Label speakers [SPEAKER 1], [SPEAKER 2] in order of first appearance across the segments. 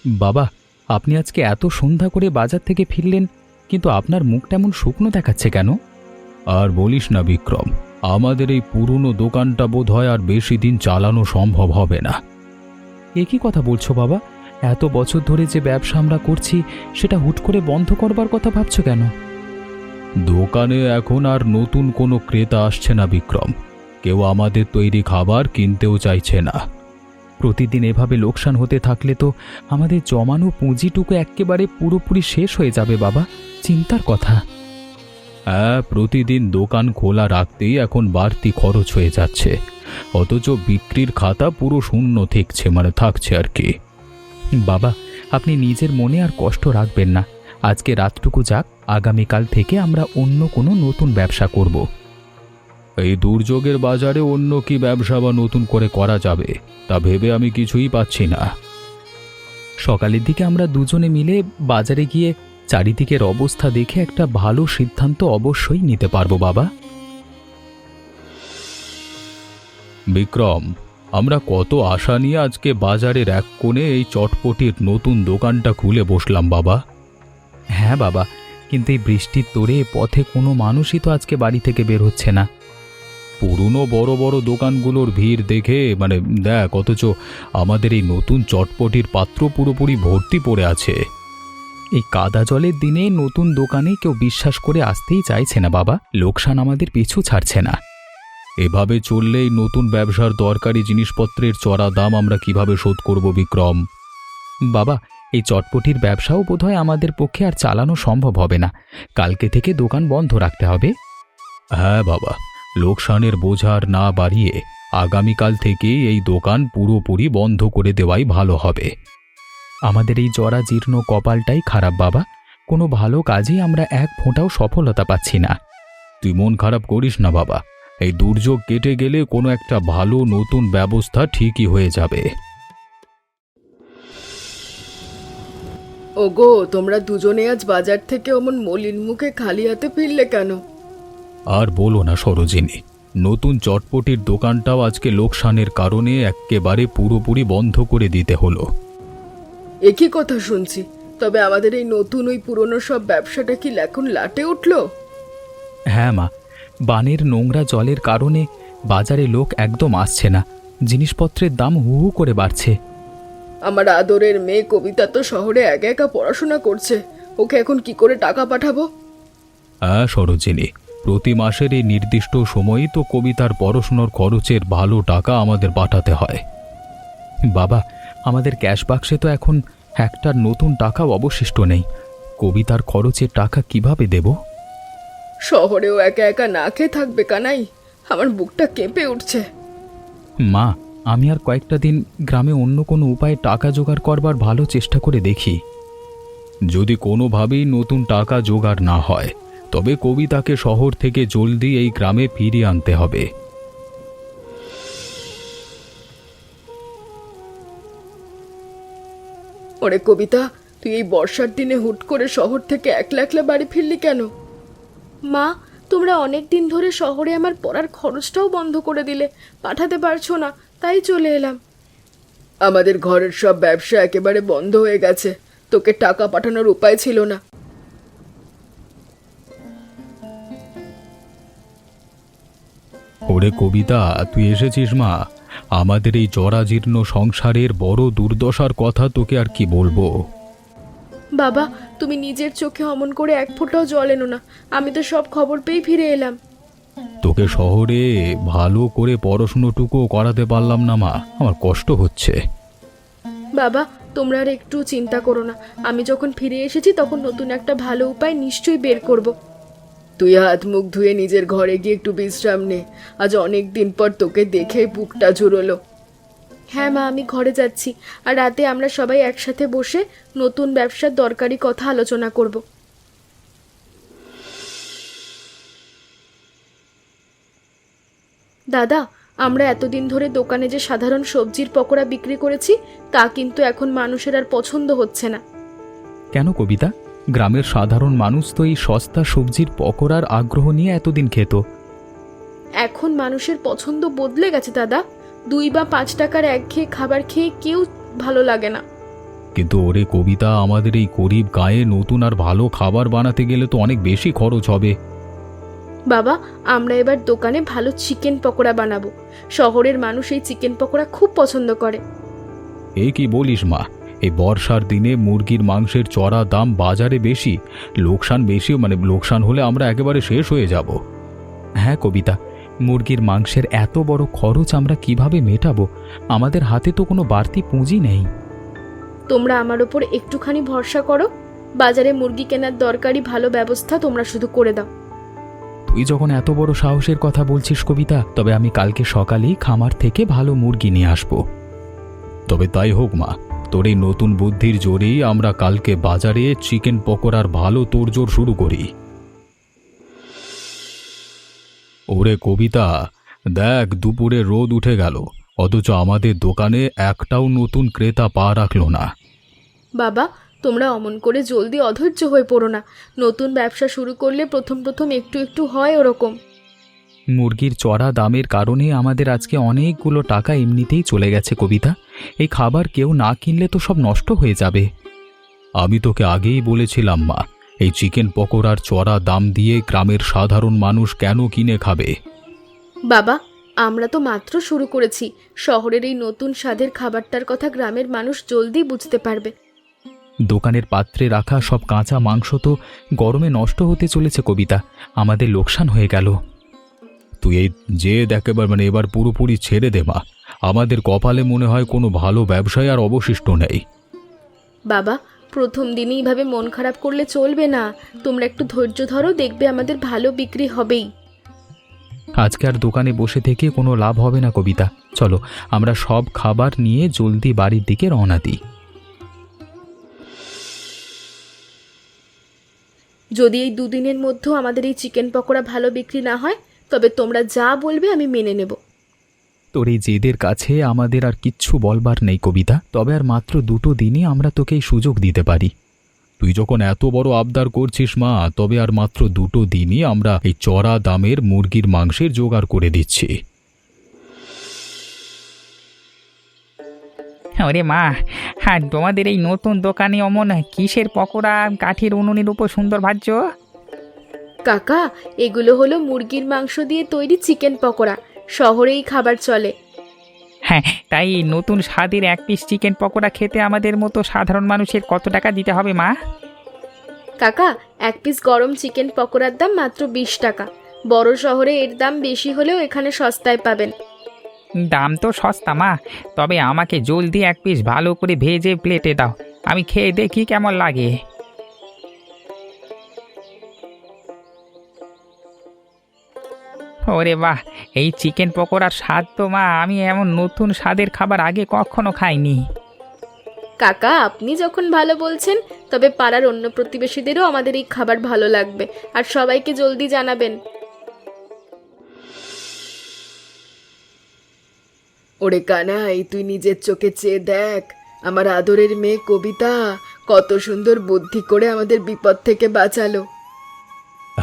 [SPEAKER 1] বাবা, আপনি আজকে এত সন্ধ্যা করে বাজার থেকে ফিরলেন, কিন্তু আপনার মুখটা এমন শুকনো দেখাচ্ছে কেন? আর বলিস না বিক্রম, আমাদের এই পুরনো দোকানটা বোধহয় আর বেশি দিন চালানো সম্ভব হবে না। এ কি কথা বলছো বাবা? এত বছর ধরে যে ব্যবসা আমরা করছি, সেটা হুট করে বন্ধ করবার কথা ভাবছো কেন? দোকানে এখন আর নতুন কোনো ক্রেতা আসছে না বিক্রম। কেউ আমাদের তৈরি খাবার কিনতেও চাইছে না। প্রতিদিন এভাবে লোকসান হতে থাকলে তো আমাদের জমানো পুঁজিটুকু একেবারে পুরোপুরি শেষ হয়ে যাবে বাবা। চিন্তার কথা। হ্যাঁ, প্রতিদিন দোকান খোলা রাখতেই এখন বাড়তি খরচ হয়ে যাচ্ছে, অথচ বিক্রির খাতা পুরো শূন্য থাকছে আর কি। বাবা, আপনি নিজের মনে আর কষ্ট রাখবেন না। আজকে রাতটুকু যাক, আগামীকাল থেকে আমরা অন্য কোনো নতুন ব্যবসা করব। এই দুর্যোগের বাজারে অন্য কি ব্যবসা বা নতুন করে করা যাবে তা ভেবে আমি কিছুই পাচ্ছি না। সকালের দিকে আমরা দুজনে মিলে বাজারে গিয়ে চারিদিকের অবস্থা দেখে একটা ভালো সিদ্ধান্ত অবশ্যই নিতে পারবো বাবা। বিক্রম, আমরা কত আশা নিয়ে আজকে বাজারের এক কোণে এই চটপটির নতুন দোকানটা খুলে বসলাম বাবা। হ্যাঁ বাবা, কিন্তু এই বৃষ্টির তোড়ে পথে কোনো মানুষই তো আজকে বাড়ি থেকে বের হচ্ছে না। পুরনো বড় বড় দোকানগুলোর ভিড় দেখে দেখ, অথচ আমাদের এই নতুন চটপটির পাত্র পুরোপুরি ভর্তি পড়ে আছে। এই কাদা জলের দিনে নতুন দোকানে কেউ বিশ্বাস করে আসতেই চাইছে না বাবা। লোকসান আমাদের পিছু ছাড়ছে না। এভাবে চললেই নতুন ব্যবসার দরকারি জিনিসপত্রের চড়া দাম আমরা কিভাবে শোধ করব বিক্রম? বাবা, এই চটপটির ব্যবসাও বোধহয় আমাদের পক্ষে আর চালানো সম্ভব হবে না। কালকে থেকে দোকান বন্ধ রাখতে হবে। হ্যাঁ বাবা, লোকসানের বোঝার না বাড়িয়ে আগামীকাল থেকেই এই দোকান পুরোপুরি বন্ধ করে দেওয়াই ভালো হবে। আমাদের এই জরা জীর্ণ কপালটাই খারাপ বাবা। কোনো ভালো কাজেই আমরা এক ফোঁটাও সফলতা পাচ্ছি না। তুই মন খারাপ করিস না বাবা, এই দুর্যোগ কেটে গেলে কোনো একটা ভালো নতুন ব্যবস্থা ঠিকই হয়ে যাবে।
[SPEAKER 2] ওগো, তোমরা দুজনে আজ বাজার থেকে অমন মলিন মুখে খালি হাতে ফিরলে কেন?
[SPEAKER 1] আর বলো না সরোজিনী, নতুন চটপটির দোকানটাও আজকে লোকসানের কারণে একেবারে পুরোপুরি বন্ধ করে দিতে হলো।
[SPEAKER 2] একই কথা শুনছি। তবে আমাদের এই নতুন ওই পুরনো সব ব্যবসাটা কি এখন লাটে উঠলো?
[SPEAKER 1] হ্যাঁ মা, বানের নোংরা জলের কারণে বাজারে লোক একদম আসছে না। জিনিসপত্রের দাম হু হু করে বাড়ছে।
[SPEAKER 2] আমার আদরের মেয়ে কবিতা তো শহরে একা একা পড়াশোনা করছে। ওকে এখন কি করে টাকা পাঠাবো?
[SPEAKER 1] হ্যাঁ সরোজিনী, প্রতি মাসের এই নির্দিষ্ট সময়েই তো কবিতার পড়াশোনার খরচের ভালো টাকা আমাদের পাঠাতে হয়। বাবা, আমাদের ক্যাশ বাক্সে তো এখন একটার নতুন টাকাও অবশিষ্ট নেই। কবিতার খরচের টাকা কিভাবে দেব?
[SPEAKER 2] শহরেও একা একা না খেয়ে থাকবে কানাই। আমার বুকটা কেঁপে উঠছে।
[SPEAKER 1] মা, আমি আর কয়েকটা দিন গ্রামে অন্য কোনো উপায়ে টাকা জোগাড় করবার ভালো চেষ্টা করে দেখি। যদি কোনোভাবেই নতুন টাকা জোগাড় না হয়, তবে কবিতাকে শহর থেকে জলদি এই গ্রামে ফিরিয়ে আনতে হবে।
[SPEAKER 2] ওরে কবিতা, তুই এই বর্ষার দিনে হুট করে শহর থেকে একলা একলা বাড়ি ফিরলি কেন?
[SPEAKER 3] মা, তোমরা অনেক দিন ধরে শহরে আমার পড়ার খরচটাও বন্ধ করে দিলে, পাঠাতে পারছো না, তাই চলে এলাম।
[SPEAKER 2] আমাদের ঘরের সব ব্যবসা একেবারে বন্ধ হয়ে গেছে। তোকে টাকা পাঠানোর উপায় ছিল না।
[SPEAKER 1] ওরে কবিতা, তুই এসেছিস মা। আমাদের এই জরাজীর্ণ সংসারের বড় দুর্দশার কথা তোকে আর কি বলবো।
[SPEAKER 3] বাবা, তুমি নিজের চোখে অমন করে এক ফোঁটাও জল এনো না। আমি তো সব খবর পেয়ে ফিরে এলাম।
[SPEAKER 1] তোকে শহরে ভালো করে পড়াশুনোটুকুও করাতে পারলাম না মা, আমার কষ্ট হচ্ছে।
[SPEAKER 3] বাবা, তোমরা আর একটু চিন্তা করো না। আমি যখন ফিরে এসেছি তখন নতুন একটা ভালো উপায় নিশ্চয়ই বের করব।
[SPEAKER 2] তুই হাত মুখ ধুয়ে নিজের ঘরে গিয়ে একটু বিশ্রাম নে। আজ অনেক দিন পর তোকে দেখে বুকটা জুড়োলো।
[SPEAKER 3] হ্যাঁ মা, আমি ঘরে যাচ্ছি। আর রাতে আমরা সবাই একসাথে বসে নতুন ব্যবসার দরকারি কথা আলোচনা করব। দাদা, আমরা এতদিন ধরে দোকানে যে সাধারণ সবজির পকোড়া বিক্রি করেছি, তা কিন্তু এখন মানুষের আর পছন্দ হচ্ছে না।
[SPEAKER 1] কেন কবিতা? গ্রামের সাধারণ মানুষ তো এই সস্তা সবজির পকোড়ার আগ্রহ নিয়ে এতদিন খেত।
[SPEAKER 3] এখন মানুষের পছন্দ বদলে গেছে দাদা। 2 বা 5 টাকার একঘেয়ে খাবার খেয়ে কেউ ভালো লাগে না।
[SPEAKER 1] কিন্তু ওরে কবিতা, আমাদের এই গরিব গায়ে নতুন আর ভালো খাবার বানাতে গেলে তো অনেক বেশি খরচ হবে।
[SPEAKER 3] বাবা, আমরা এবার দোকানে ভালো চিকেন পকোড়া বানাবো। শহরের মানুষ এই চিকেন পকোড়া খুব পছন্দ করে।
[SPEAKER 1] এই কি বলিস মা, এই বর্ষার দিনে মুরগির মাংসের চড়া দাম বাজারে বেশি, লোকসান বেশি, মানে লোকসান হলে আমরা একেবারে শেষ হয়ে যাব। হ্যাঁ কবিতা, মুরগির মাংসের এত বড় খরচ আমরা কিভাবে মেটাবো? আমাদের হাতে তো কোনো বাড়তি পুঁজি নেই।
[SPEAKER 3] তোমরা আমার ওপর একটুখানি ভরসা করো। বাজারে মুরগি কেনার দরকারি ভালো ব্যবস্থা তোমরা শুধু করে দাও।
[SPEAKER 1] তুই যখন এত বড় সাহসের কথা বলছিস কবিতা, তবে আমি কালকে সকালেই খামার থেকে ভালো মুরগি নিয়ে আসব। তবে তাই হোক মা, তোর এই নতুন বুদ্ধির জোরেই আমরা কালকে বাজারে চিকেন পকোড়ার ভালো তোড়জোড় শুরু করি। ওরে কবিতা, দেখ দুপুরে রোদ উঠে গেল, অথচ আমাদের দোকানে একটাও নতুন ক্রেতা পা রাখলো না।
[SPEAKER 3] বাবা, তোমরা অমন করে জলদি অধৈর্য হয়ে পড়ো না। নতুন ব্যবসা শুরু করলে প্রথম প্রথম একটু একটু হয় ওরকম।
[SPEAKER 1] মুরগির চড়া দামের কারণে আমাদের আজকে অনেকগুলো টাকা এমনিতেই চলে গেছে কবিতা। এই খাবার কেউ না কিনলে তো সব নষ্ট হয়ে যাবে। আমি তোকে আগেই বলেছিলাম মা, এই চিকেন পকোড়ার চড়া দাম দিয়ে গ্রামের সাধারণ মানুষ কেন কিনে খাবে?
[SPEAKER 3] বাবা, আমরা তো মাত্র শুরু করেছি। শহরের এই নতুন স্বাদের খাবারটার কথা গ্রামের মানুষ জলদি বুঝতে পারবে।
[SPEAKER 1] দোকানের পাত্রে রাখা সব কাঁচা মাংস তো গরমে নষ্ট হতে চলেছে কবিতা, আমাদের লোকসান হয়ে গেল। তুই এই যে একেবারে এবার পুরোপুরি ছেড়ে দে মা, আমাদের কপালে মনে হয় কোনো ভালো ব্যবসায় আর অবশিষ্ট নেই।
[SPEAKER 3] বাবা, প্রথম দিনই এইভাবে মন খারাপ করলে চলবে না। তোমরা একটু ধৈর্য ধরো, দেখবে আমাদের ভালো বিক্রি হবেই।
[SPEAKER 1] আজকে আর দোকানে বসে থেকে কোনো লাভ হবে না কবিতা, চলো আমরা সব খাবার নিয়ে জলদি বাড়ির দিকে রওনা দিই।
[SPEAKER 3] যদি এই দুদিনের মধ্যেও আমাদের এই চিকেন পকোড়া ভালো বিক্রি না হয়, তবে তোমরা যা বলবে আমি মেনে নেব।
[SPEAKER 1] তোর এই জেদের কাছে আমাদের আর কিচ্ছু বলবার নেই কবিতা, তবে আর মাত্র 2 দিনই আমরা তোকে এই সুযোগ দিতে পারি। তুই যখন এত বড় আবদার করছিস মা, তবে আর মাত্র 2 দিনই আমরা এই চড়া দামের মুরগির মাংসের জোগাড় করে দিচ্ছি।
[SPEAKER 4] ওরে মা, হ্যাঁ তোমাদের এই নতুন দোকানে অমন কিসের পকোড়া কাঠের উনুনের উপর সুন্দর ভাজছ?
[SPEAKER 3] কাকা, এগুলো হলো মুরগির মাংস দিয়ে তৈরি চিকেন পকোড়া। শহরেই খাবার চলে।
[SPEAKER 4] হ্যাঁ, তাই নতুন স্বাদের 1 পিস চিকেন পকোড়া খেতে আমাদের মতো সাধারণ মানুষের কত টাকা দিতে হবে মা?
[SPEAKER 3] কাকা, 1 পিস গরম চিকেন পকোড়ার দাম মাত্র 20 টাকা। বড় শহরে এর দাম বেশি হলেও এখানে সস্তায় পাবেন।
[SPEAKER 4] দাম তো সস্তা মা, তবে আমাকে জলদি 1 পিস ভালো করে ভেজে প্লেটে দাও, আমি খেয়ে দেখি কেমন লাগে। ওরে বাহ, এই চিকেন পকোড়ার স্বাদ তো মা আমি এমন নতুন স্বাদের খাবার আগে কখনো খাইনি।
[SPEAKER 3] কাকা, আপনি যখন ভালো বলছেন, তবে পাড়ার অন্য প্রতিবেশীদেরও আমাদের এই খাবার ভালো লাগবে। আর সবাইকে জলদি জানাবেন।
[SPEAKER 2] ওরে কানাই, তুই নিজের চোখে চেয়ে দেখ, আমার আদরের মেয়ে কবিতা কত সুন্দর বুদ্ধি করে আমাদের বিপদ থেকে বাঁচালো।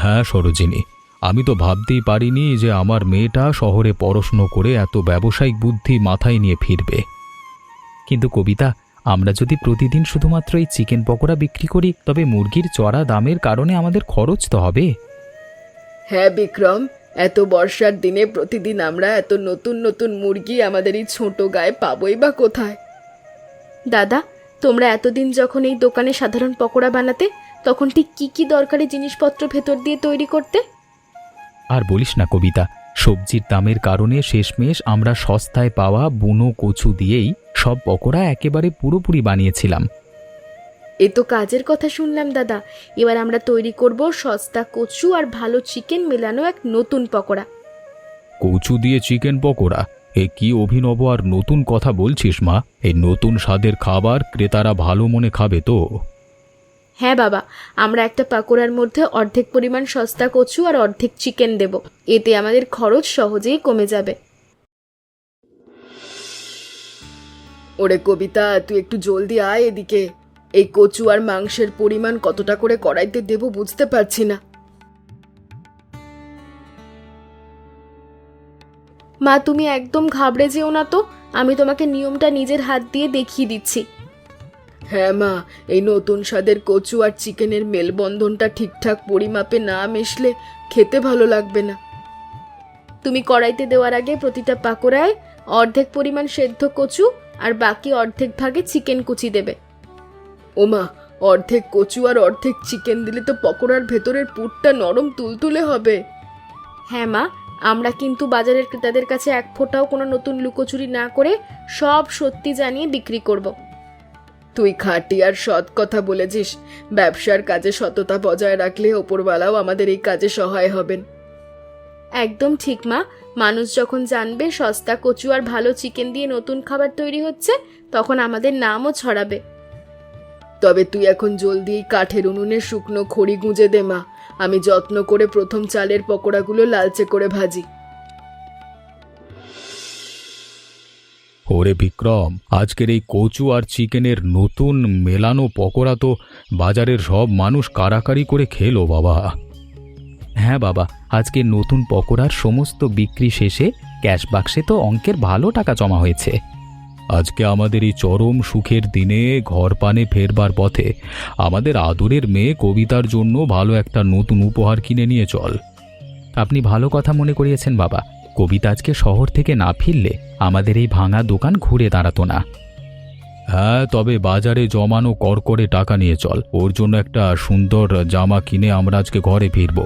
[SPEAKER 1] হ্যাঁ সরোজিনী, আমি তো ভাবতেই পারিনি যে আমার মেয়েটা শহরে পড়াশুনো করে এত ব্যবসায়িক বুদ্ধি মাথায় নিয়ে ফিরবে। কিন্তু কবিতা, আমরা যদি প্রতিদিন শুধুমাত্র এই চিকেন পকোড়া বিক্রি করি, তবে মুরগির চড়া দামের কারণে আমাদের খরচ তো হবে।
[SPEAKER 2] হ্যাঁ বিক্রম, এত বর্ষার দিনে প্রতিদিন আমরা এত নতুন নতুন মুরগি আমাদের এই ছোট গায়ে পাবোই বা কোথায়?
[SPEAKER 3] দাদা, তোমরা এতদিন যখন এই দোকানে সাধারণ পকোড়া বানাতে, তখন ঠিক কি কি দরকারি জিনিসপত্র ভেতর দিয়ে তৈরি করতে?
[SPEAKER 1] আর বলিস না কবিতা, সবজির দামের কারণে শেষমেশ আমরা সস্তায় পাওয়া বুনো কচু দিয়েই সব পকোড়া একেবারে পুরোপুরি বানিয়েছিলাম।
[SPEAKER 3] এ তো কাজের কথা শুনলাম দাদা। এবার আমরা তৈরি করব সস্তা কচু আর ভালো চিকেন মেলানো এক নতুন পকোড়া।
[SPEAKER 1] কচু দিয়ে চিকেন পকোড়া? এ কি অভিনব আর নতুন কথা বলছিস মা! এই নতুন স্বাদের খাবার ক্রেতারা ভালো মনে খাবে তো?
[SPEAKER 3] হ্যাঁ বাবা, আমরা একটা পাকোড়ার মধ্যে অর্ধেক পরিমাণ সস্তা কচু আর অর্ধেক চিকেন দেব। এতে আমাদের খরচ সহজেই কমে যাবে।
[SPEAKER 2] ওরে কবিতা, তুই একটু জলদি আয় এদিকে। এই কচু আর মাংসের পরিমাণ কতটা করে কড়াইতে দেব বুঝতে পারছি না।
[SPEAKER 3] মা, তুমি একদম ঘাবড়ে যেও না তো। আমি তোমাকে নিয়মটা নিজের হাত দিয়ে দেখিয়ে দিচ্ছি।
[SPEAKER 2] হ্যাঁ মা, এই নতুন স্বাদের কচু আর চিকেনের মেলবন্ধনটা ঠিকঠাক পরিমাপে না মিশলে খেতে ভালো লাগবে না।
[SPEAKER 3] তুমি কড়াইতে দেওয়ার আগে প্রতিটা পাকোড়ায় অর্ধেক পরিমাণ সেদ্ধ কচু আর বাকি অর্ধেক ভাগে চিকেন কুচি দেবে।
[SPEAKER 2] ওমা, অর্ধেক কচু আর অর্ধেক চিকেন দিলে তো পকোড়ার ভেতরের পুরটা নরম তুলতুলে হবে।
[SPEAKER 3] হ্যাঁ মা, আমরা কিন্তু বাজারের ক্রেতাদের কাছে এক ফোঁটাও কোনো নতুন লুকোচুরি না করে সব সত্যি জানিয়ে বিক্রি করব।
[SPEAKER 2] তুই খাঁটি আর সৎ কথা বলেছিস। ব্যবসার কাজে সততা বজায় রাখলে ওপরওয়ালাও আমাদের এই কাজে সহায় হবেন।
[SPEAKER 3] একদম ঠিক মা, মানুষ যখন জানবে সস্তা কচু আর ভালো চিকেন দিয়ে নতুন খাবার তৈরি হচ্ছে, তখন আমাদের নামও ছড়াবে।
[SPEAKER 2] তবে তুই এখন জলদি এই কাঠের উনুনে শুকনো খড়ি গুঁজে দে মা। আমি যত্ন করে প্রথম চালের পকোড়াগুলো লালচে করে ভাজি।
[SPEAKER 1] ওরে বিক্রম, আজকের এই কচু আর চিকেনের নতুন মেলানো পকোড়া তো বাজারের সব মানুষ কারাকারি করে খেলো বাবা। হ্যাঁ বাবা, আজকে নতুন পকোড়ার সমস্ত বিক্রি শেষে ক্যাশ বাক্সে তো অঙ্কের ভালো টাকা জমা হয়েছে। আজকে আমাদের এই চরম সুখের দিনে ঘর পানে ফেরবার পথে আমাদের আদরের মেয়ে কবিতার জন্য ভালো একটা নতুন উপহার কিনে নিয়ে চল। আপনি ভালো কথা মনে করিয়েছেন বাবা। কবিতা আজকে শহর থেকে না ফিরলে আমাদের এই ভাঙা দোকান ঘুরে দাঁড়াতো না। হ্যাঁ, তবে বাজারে জমানো করকরে টাকা নিয়ে চল। ওর জন্য একটা সুন্দর জামা কিনে আমরা আজকে ঘরে ফিরব।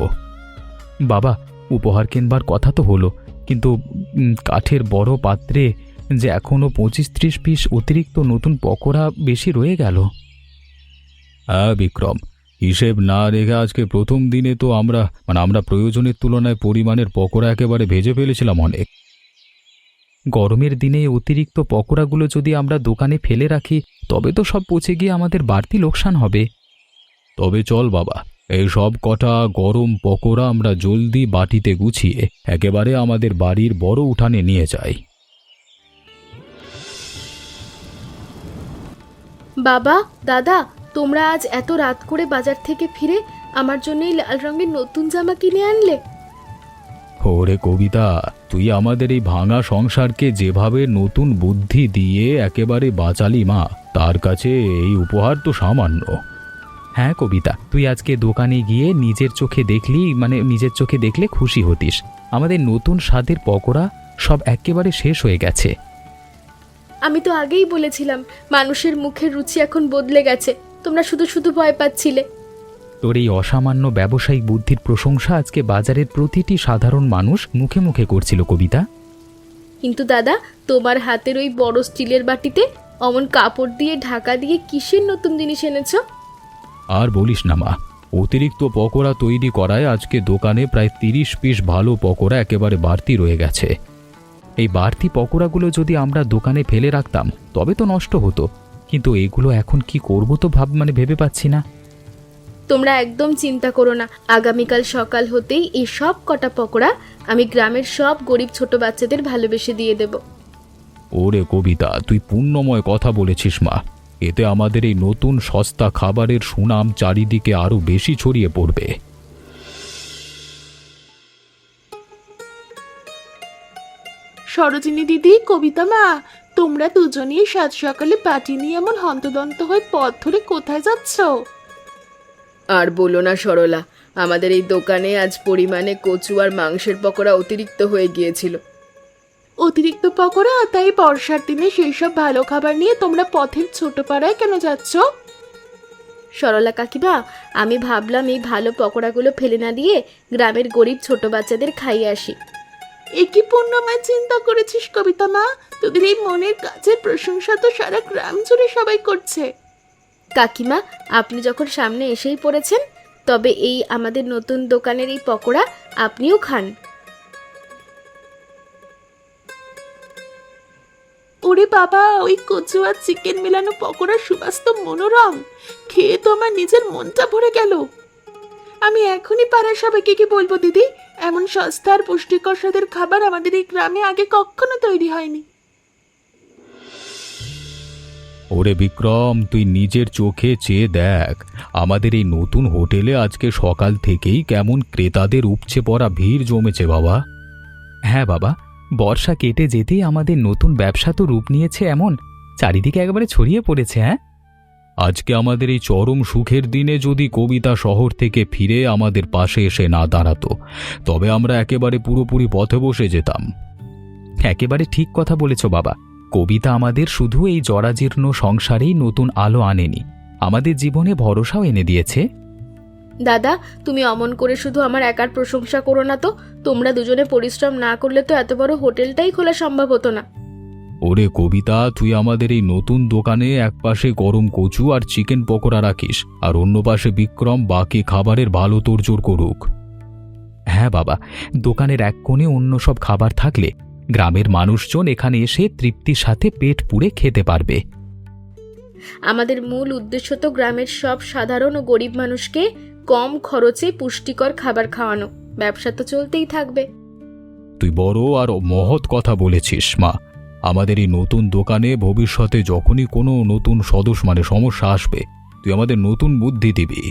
[SPEAKER 1] বাবা, উপহার কিনবার কথা তো হলো, কিন্তু কাঠের বড় পাত্রে যে এখনো 25-30 পিস অতিরিক্ত নতুন পকোড়া বেশি রয়ে গেল। হ্যাঁ বিক্রম, হিসেব না রেখে আজকে প্রথম দিনে তো আমরা প্রয়োজনের তুলনায় পরিমাণের পকোড়া একেবারে ভেজে ফেলেছিলাম অনেক। গরমের দিনে অতিরিক্ত পকোড়াগুলো যদি আমরা দোকানে ফেলে রাখি তবে তো সব পচে গিয়ে আমাদের বাড়তি লোকসান হবে। তবে চল বাবা, এই সব কটা গরম পকোড়া আমরা জলদি বাটিতে গুছিয়ে একেবারে আমাদের বাড়ির বড় উঠানে নিয়ে যাই।
[SPEAKER 3] বাবা, দাদা, তোমরা আজ এত রাত করে বাজার থেকে ফিরে আমার জন্য এই লাল রঙের নতুন জামা কিনে আনলে।
[SPEAKER 1] ওরে কবিতা, তুই আমাদের এই ভাঙা সংসারকে যেভাবে নতুন বুদ্ধি দিয়ে একেবারে বাঁচালি মা, তার কাছে এই উপহার তো সামান্য। হ্যাঁ কবিতা, তুই আজকে দোকানে গিয়ে নিজের চোখে দেখলে খুশি হতিস। আমাদের নতুন স্বাদের পকোড়া সব একেবারে শেষ হয়ে গেছে।
[SPEAKER 3] আমি তো আগেই বলেছিলাম মানুষের মুখের রুচি এখন বদলে গেছে। তোমরা শুধু শুধু ভয় পাচ্ছিলে।
[SPEAKER 1] তোর এই অসামান্য ব্যবসায়িক বুদ্ধির প্রশংসা আজকে বাজারের প্রতিটি সাধারণ মানুষ মুখে মুখে করছিল কবিতা।
[SPEAKER 3] কিন্তু দাদা, তোমার হাতের ওই বড় স্টিলের বাটিতে অমন কাপড় দিয়ে ঢাকা দিয়ে কিসের নতুন জিনিস এনেছো?
[SPEAKER 1] আর বলিস না মা, অতিরিক্ত পকোড়া তৈরি করায় আজকে দোকানে প্রায় 30 পিস ভালো পকোড়া একেবারে বাড়তি রয়ে গেছে। এই বাড়তি পকোড়াগুলো যদি আমরা দোকানে ফেলে রাখতাম তবে তো নষ্ট হতো, কিন্তু এগুলো এখন কি করব তো ভেবে পাচ্ছি না।
[SPEAKER 3] তোমরা একদম চিন্তা করো না, আগামীকাল সকাল হতেই এই সব কটা পকোড়া আমি গ্রামের সব গরিব ছোট বাচ্চাদের ভালোবেসে দিয়ে দেব।
[SPEAKER 1] ওরে কবিতা, তুই পুণ্যময় কথা বলেছিস মা। এতে আমাদের এই নতুন সস্তা খাবারের সুনাম চারিদিকে আরো বেশি ছড়িয়ে পড়বে।
[SPEAKER 5] সরোজিনী দিদি, কবিতা মা, তোমরা দুজনেই সাত সকালে পাটি নিয়ে এমন হন্তদন্ত হয়ে পথ ধরে কোথায় যাচ্ছ?
[SPEAKER 2] আর বলো না সরলা, আমাদের এই দোকানে আজ পরিমাণে কচু আর মাংসের পকোড়া অতিরিক্ত হয়ে গিয়েছিল।
[SPEAKER 5] অতিরিক্ত পকোড়া? তাই বর্ষার দিনে সেই সব ভালো খাবার নিয়ে তোমরা পথের ছোট পাড়ায় কেন যাচ্ছ?
[SPEAKER 3] সরলা কাকিমা, আমি ভাবলাম এই ভালো পকোড়াগুলো ফেলে না দিয়ে গ্রামের গরিব ছোট বাচ্চাদের খাইয়ে আসি।
[SPEAKER 5] একই পূর্ণময় চিন্তা করেছিস কবিতা মা। তোদের এই মনের কাজের প্রশংসা তো সারা গ্রাম জুড়ে সবাই করছে।
[SPEAKER 3] কাকিমা, আপনি যখন সামনে এসেই পড়েছেন, তবে এই আমাদের নতুন দোকানের এই পকোড়া আপনিও খান।
[SPEAKER 5] ওরে বাবা, ওই কচু আর চিকেন মেলানো পকোড়ার সুবাস তো মনোরম। খেয়ে তো আমার নিজের মনটা ভরে গেল। আমি এখনই পাড়ার সবাইকে কি বলবো দিদি, এমন সস্তা আর পুষ্টিকর স্বাদের খাবার আমাদের এই গ্রামে আগে কখনো তৈরি হয়নি।
[SPEAKER 1] ওরে বিক্রম, তুই নিজের চোখে চেয়ে দেখ, আমাদের এই নতুন হোটেলে আজকে সকাল থেকেই কেমন ক্রেতাদের উপচে পড়া ভিড় জমেছে বাবা। হ্যাঁ বাবা, বর্ষা কেটে যেতেই আমাদের নতুন ব্যবসা তো রূপ নিয়েছে, এমন চারিদিকে একেবারে ছড়িয়ে পড়েছে। হ্যাঁ আজকে আমাদের এই চরম সুখের দিনে যদি কবিতা শহর থেকে ফিরে আমাদের পাশে এসে না দাঁড়াতো, তবে আমরা একেবারে পুরোপুরি পথে বসে যেতাম। একেবারে ঠিক কথা বলেছ বাবা। কবিতা আমাদের শুধু এই জরাজীর্ণ সংসারেই নতুন আলো আনেনি, আমাদের জীবনে ভরসাও এনে দিয়েছে।
[SPEAKER 3] দাদা, তুমি অমন করে শুধু আমার একার প্রশংসা করো না তো। তোমরা দুজনে পরিশ্রম না করলে তো এত বড় হোটেলটাই খোলা সম্ভব হতো না।
[SPEAKER 1] ওরে কবিতা, তুই আমাদের এই নতুন দোকানে একপাশে গরম কচু আর চিকেন পকোড়া রাখিস, আর অন্য পাশে বিক্রম বাকি খাবারের ভালো তোড়জোড় করুক। হ্যাঁ বাবা, দোকানের এক কোণে অন্য সব খাবার থাকলে গ্রামের মানুষজন এখানে এসে তৃপ্তির সাথে পেট পুড়ে খেতে পারবে।
[SPEAKER 3] আমাদের মূল উদ্দেশ্য তো গ্রামের সব সাধারণ ও গরিব মানুষকে কম খরচে পুষ্টিকর খাবার খাওয়ানো। ব্যবসা তো চলতেই থাকবে।
[SPEAKER 1] তুই বড় আর মহৎ কথা বলেছিস মা। আমাদের এই নতুন দোকানে ভবিষ্যতে যখনই কোনো নতুন সমস্যা আসবে, তুই আমাদের নতুন বুদ্ধি দিবি।